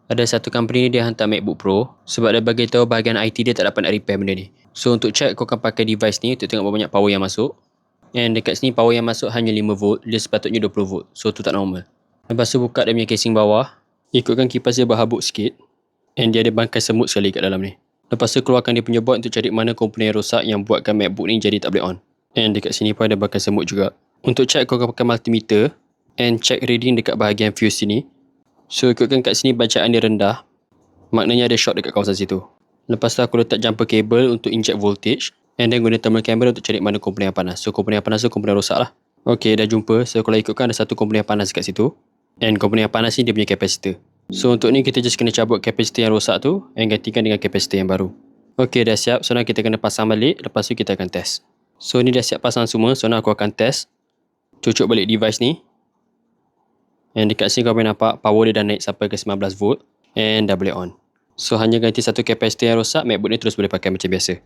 Ada satu company ni dia hantar MacBook Pro sebab dia bagi tahu bahagian IT dia tak dapat nak repair benda ni. So untuk check kau akan pakai device ni untuk tengok berapa banyak power yang masuk. And dekat sini power yang masuk hanya 5V, dia sepatutnya 20V. So tu tak normal. Lepas tu buka dia punya casing bawah, ikutkan kipas dia berhabuk sikit. And dia ada bangkai semut sekali kat dalam ni. Lepas tu keluarkan dia punya board untuk cari mana komponen rosak yang buatkan MacBook ni jadi tak boleh on. And dekat sini pun ada bangkai semut juga. Untuk check kau akan pakai multimeter and check reading dekat bahagian fuse sini. So ikutkan kat sini bacaan dia rendah, maknanya ada short dekat kawasan situ. Lepas tu aku letak jumper cable untuk inject voltage, and then guna thermal camera untuk cari mana komponen yang panas. So komponen yang panas tu komponen rosak lah. Ok, dah jumpa. So kalau ikutkan ada satu komponen yang panas kat situ, and komponen yang panas ni dia punya kapasitor. So untuk ni kita just kena cabut kapasitor yang rosak tu and gantikan dengan kapasitor yang baru. Ok, dah siap. So now kita kena pasang balik, lepas tu kita akan test. So ni dah siap pasang semua. So now aku akan test, cucuk balik device ni. And dekat sini kau boleh nampak power dia dah naik sampai ke 19V and dah boleh on. So hanya ganti satu kapasitor yang rosak, MacBook ni terus boleh pakai macam biasa.